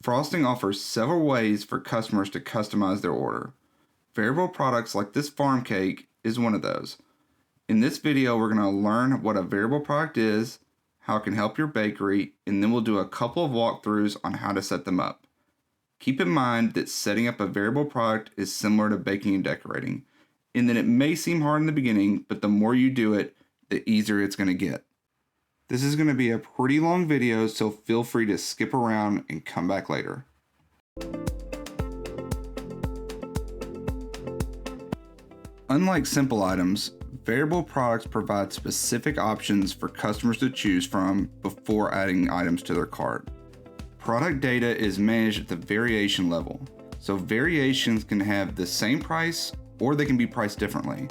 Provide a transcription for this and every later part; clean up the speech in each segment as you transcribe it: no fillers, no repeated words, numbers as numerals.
Frosting offers several ways for customers to customize their order. Variable products like this farm cake is one of those. In this video, we're going to learn what a variable product is, how it can help your bakery, and then we'll do a couple of walkthroughs on how to set them up. Keep in mind that setting up a variable product is similar to baking and decorating, in that it may seem hard in the beginning, but the more you do it, the easier it's going to get. This is going to be a pretty long video, so feel free to skip around and come back later. Unlike simple items, variable products provide specific options for customers to choose from before adding items to their cart. Product data is managed at the variation level, so variations can have the same price or they can be priced differently.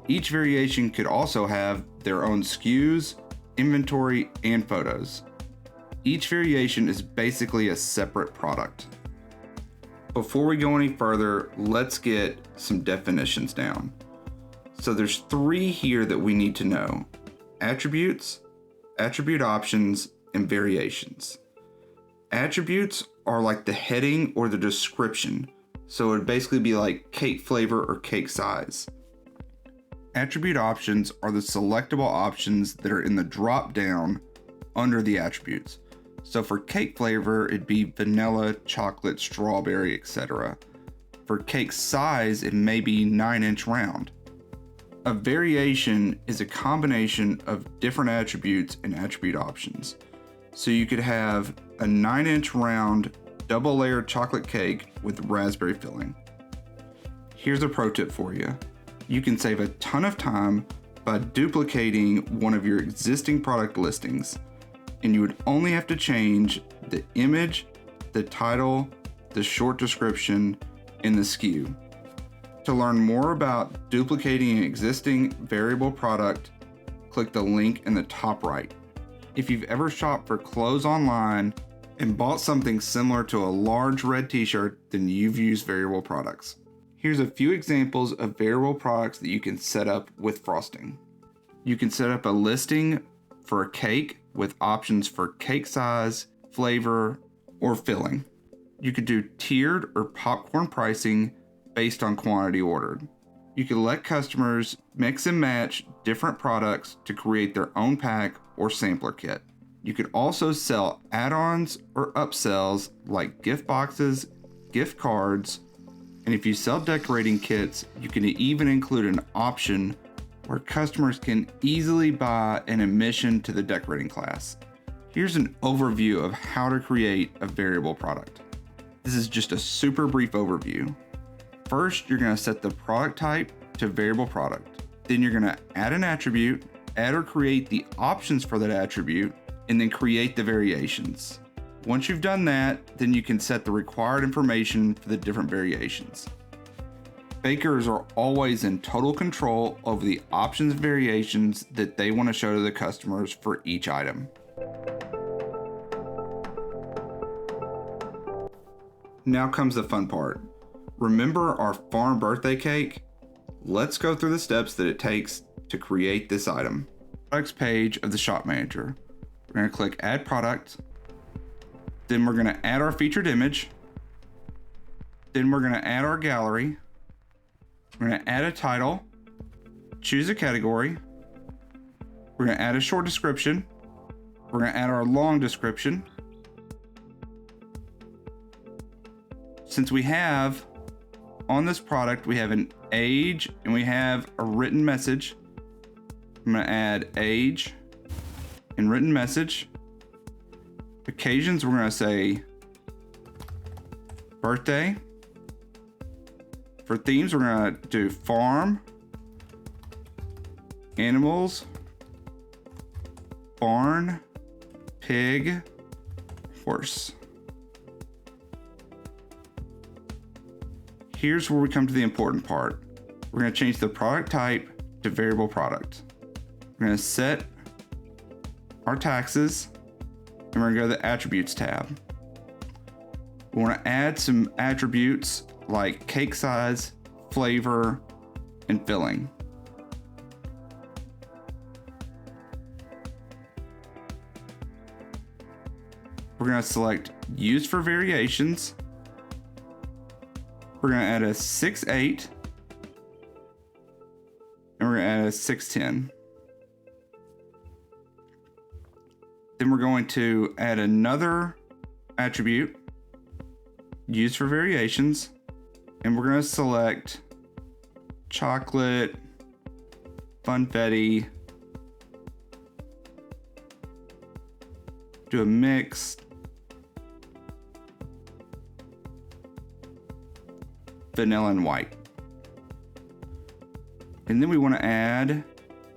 Each variation could also have their own SKUs, inventory, and photos. Each variation is basically a separate product. Before we go any further, let's get some definitions down. So there's three here that we need to know: attributes, attribute options, and variations. Attributes are like the heading or the description, so it would basically be like cake flavor or cake size. Attribute options are the selectable options that are in the drop down under the attributes. So for cake flavor, it'd be vanilla, chocolate, strawberry, etc. For cake size, it may be 9-inch round. A variation is a combination of different attributes and attribute options. So you could have a 9-inch round double layered chocolate cake with raspberry filling. Here's a pro tip for you. You can save a ton of time by duplicating one of your existing product listings, and you would only have to change the image, the title, the short description, and the SKU. To learn more about duplicating an existing variable product, click the link in the top right. If you've ever shopped for clothes online and bought something similar to a large red t-shirt, then you've used variable products. Here's a few examples of variable products that you can set up with frosting. You can set up a listing for a cake with options for cake size, flavor, or filling. You could do tiered or popcorn pricing based on quantity ordered. You can let customers mix and match different products to create their own pack or sampler kit. You could also sell add-ons or upsells like gift boxes, gift cards, and if you sell decorating kits, you can even include an option where customers can easily buy an admission to the decorating class. Here's an overview of how to create a variable product. This is just a super brief overview. First, you're going to set the product type to variable product. Then you're going to add an attribute, add or create the options for that attribute, and then create the variations. Once you've done that, then you can set the required information for the different variations. Bakers are always in total control over the options and variations that they want to show to the customers for each item. Now comes the fun part. Remember our farm birthday cake? Let's go through the steps that it takes to create this item. Products page of the shop manager. We're going to click add product. Then we're going to add our featured image. Then we're going to add our gallery. We're going to add a title. Choose a category. We're going to add a short description. We're going to add our long description. Since we have on this product, we have an age and we have a written message. I'm going to add age and written message. Occasions, we're going to say birthday. For themes, we're going to do farm, animals, barn, pig, horse. Here's where we come to the important part. We're going to change the product type to variable product. We're going to set our taxes, and we're going to go to the attributes tab. We want to add some attributes like cake size, flavor, and filling. We're going to select use for variations. We're going to add a 6/8. And we're going to add a 6/10. Then we're going to add another attribute, use for variations. And we're going to select chocolate, funfetti, do a mix, vanilla and white. And then we want to add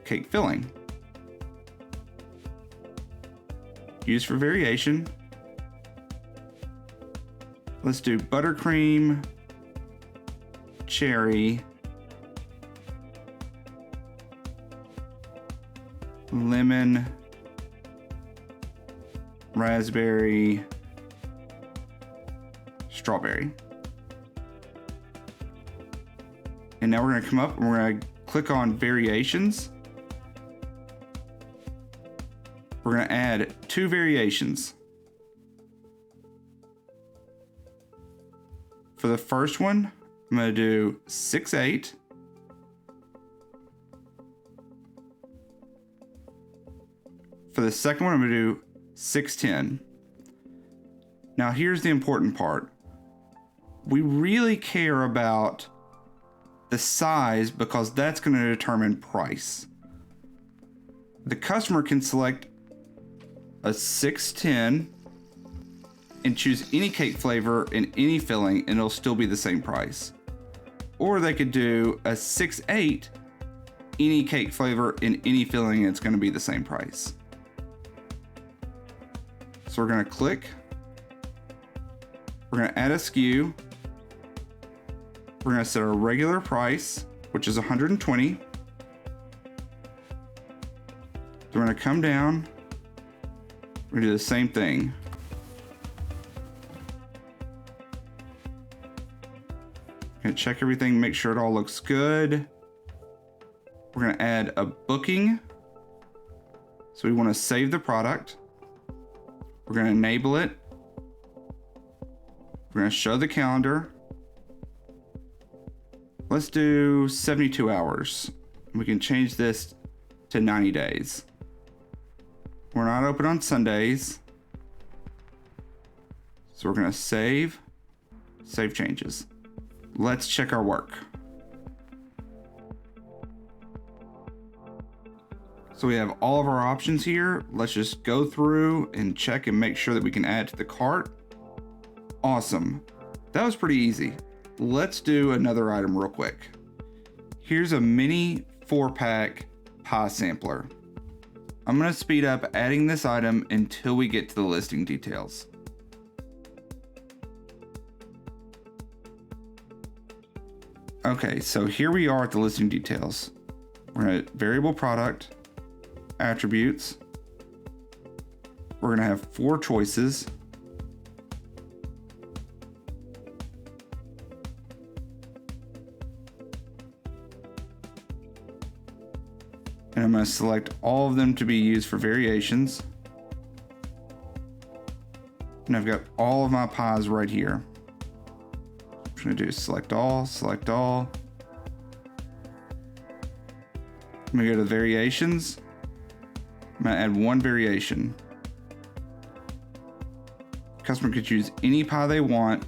cake filling. Use for variation. Let's do buttercream, cherry, lemon, raspberry, strawberry. And now we're going to come up and we're going to click on variations. We're going to add 2 variations. For the first one, I'm going to do 6/8. For the second one, I'm going to do 6/10. Now here's the important part. We really care about the size because that's going to determine price. The customer can select a 6/10 and choose any cake flavor and any filling and it'll still be the same price. Or they could do a 6/8, any cake flavor and any filling and it's going to be the same price. So we're going to click. We're going to add a SKU. We're going to set our regular price, which is $120. Then we're going to come down. We're going to do the same thing. Going to check everything, make sure it all looks good. We're going to add a booking. So we want to save the product. We're going to enable it. We're going to show the calendar. Let's do 72 hours. We can change this to 90 days. We're not open on Sundays. So we're going to save changes. Let's check our work. So we have all of our options here. Let's just go through and check and make sure that we can add to the cart. Awesome. That was pretty easy. Let's do another item real quick. Here's a mini 4-pack pie sampler. I'm going to speed up adding this item until we get to the listing details. Okay, so here we are at the listing details. We're going to variable product, attributes. We're going to have 4 choices. And I'm going to select all of them to be used for variations. And I've got all of my pies right here. I'm going to do select all, select all. I'm going to go to variations. I'm going to add 1 variation. Customer could choose any pie they want.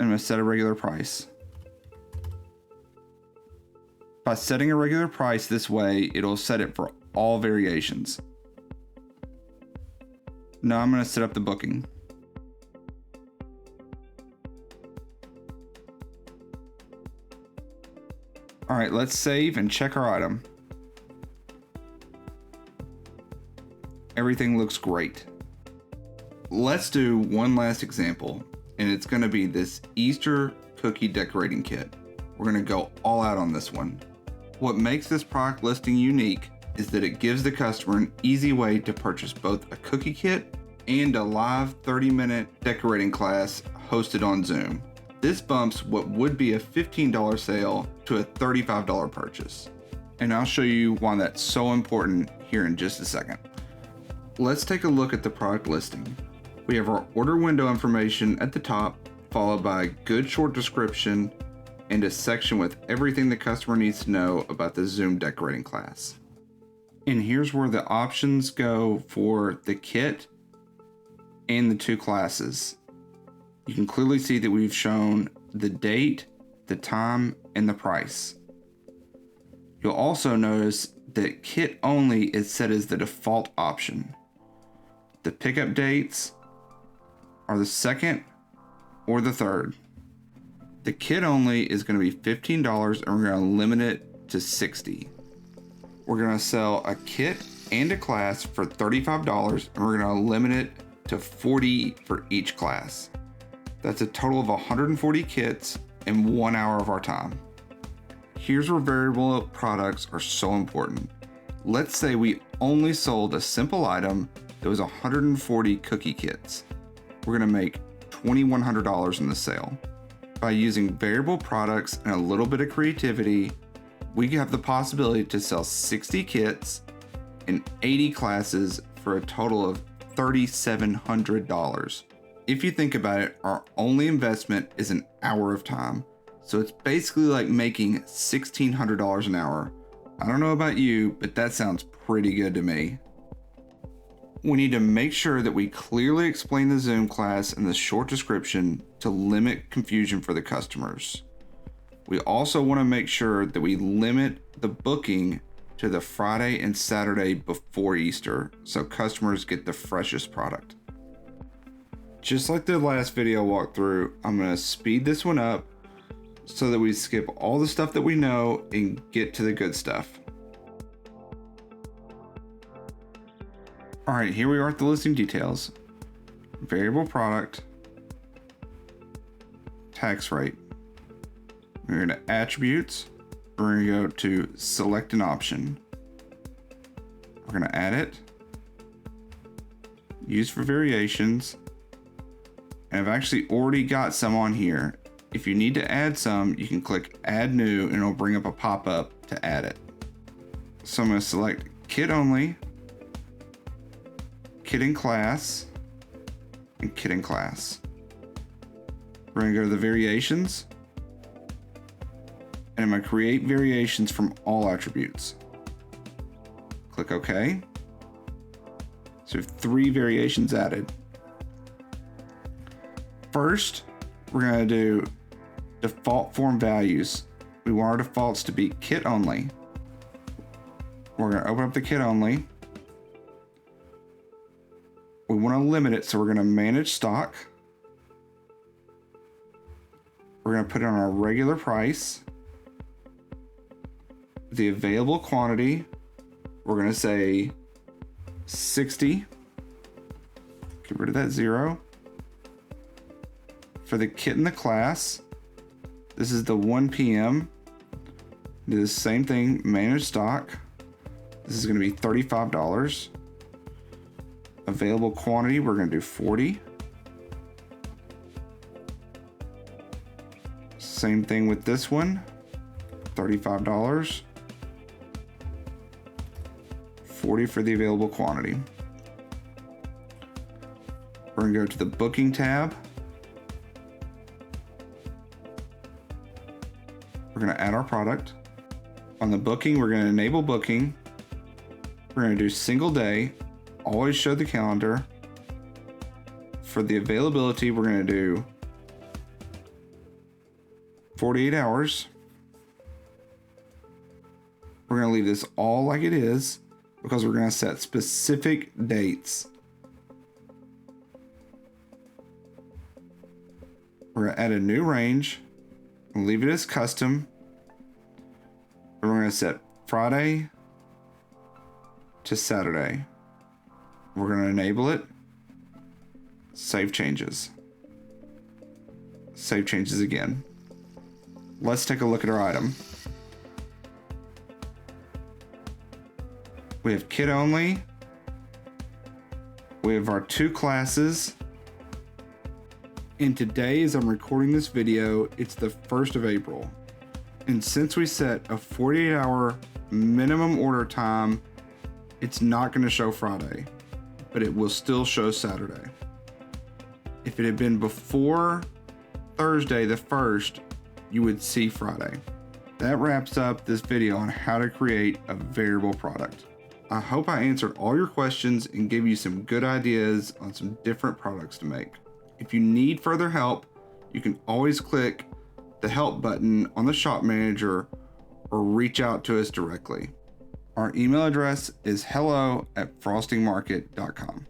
And I'm going to set a regular price. By setting a regular price this way, it'll set it for all variations. Now I'm going to set up the booking. All right, let's save and check our item. Everything looks great. Let's do one last example, and it's going to be this Easter cookie decorating kit. We're going to go all out on this one. What makes this product listing unique is that it gives the customer an easy way to purchase both a cookie kit and a live 30-minute decorating class hosted on Zoom. This bumps what would be a $15 sale to a $35 purchase. And I'll show you why that's so important here in just a second. Let's take a look at the product listing. We have our order window information at the top, followed by a good short description and a section with everything the customer needs to know about the Zoom decorating class. And here's where the options go for the kit and the two classes. You can clearly see that we've shown the date, the time, and the price. You'll also notice that kit only is set as the default option. The pickup dates are the 2nd or the 3rd. The kit only is going to be $15 and we're going to limit it to 60. We're going to sell a kit and a class for $35 and we're going to limit it to 40 for each class. That's a total of 140 kits in 1 hour of our time. Here's where variable products are so important. Let's say we only sold a simple item that was 140 cookie kits. We're going to make $2,100 in the sale. By using variable products and a little bit of creativity, we have the possibility to sell 60 kits and 80 classes for a total of $3,700. If you think about it, our only investment is an hour of time. So it's basically like making $1,600 an hour. I don't know about you, but that sounds pretty good to me. We need to make sure that we clearly explain the Zoom class in the short description to limit confusion for the customers. We also want to make sure that we limit the booking to the Friday and Saturday before Easter so customers get the freshest product. Just like the last video walkthrough, I'm going to speed this one up so that we skip all the stuff that we know and get to the good stuff. All right, here we are at the listing details. Variable product, tax rate. We're going to attributes. We're going to go to select an option. We're going to add it. Use for variations. And I've actually already got some on here. If you need to add some, you can click add new and it'll bring up a pop-up to add it. So I'm going to select kit only, kit in class, and kit in class. We're going to go to the variations. And I'm going to create variations from all attributes. Click OK. So we have 3 variations added. First, we're going to do default form values. We want our defaults to be kit only. We're going to open up the kit only. We want to limit it, so we're going to manage stock. We're going to put it on our regular price. The available quantity, we're going to say 60. Get rid of that 0. For the kit in the class, this is the 1 p.m. Do the same thing, manage stock. This is going to be $35. Available quantity, we're going to do 40. Same thing with this one, $35. 40 for the available quantity. We're going to go to the booking tab. We're going to add our product. On the booking, we're going to enable booking. We're going to do single day. Always show the calendar. For the availability, we're going to do 48 hours. We're going to leave this all like it is because we're going to set specific dates. We're going to add a new range. Leave it as custom. And we're going to set Friday to Saturday. We're going to enable it. Save changes. Save changes again. Let's take a look at our item. We have kit only. We have our 2 classes. And today, as I'm recording this video, it's the 1st of April. And since we set a 48-hour minimum order time, it's not going to show Friday. but it will still show Saturday. If it had been before Thursday the 1st, you would see Friday. That wraps up this video on how to create a variable product. I hope I answered all your questions and gave you some good ideas on some different products to make. If you need further help, you can always click the help button on the shop manager or reach out to us directly. Our email address is hello@frostingmarket.com.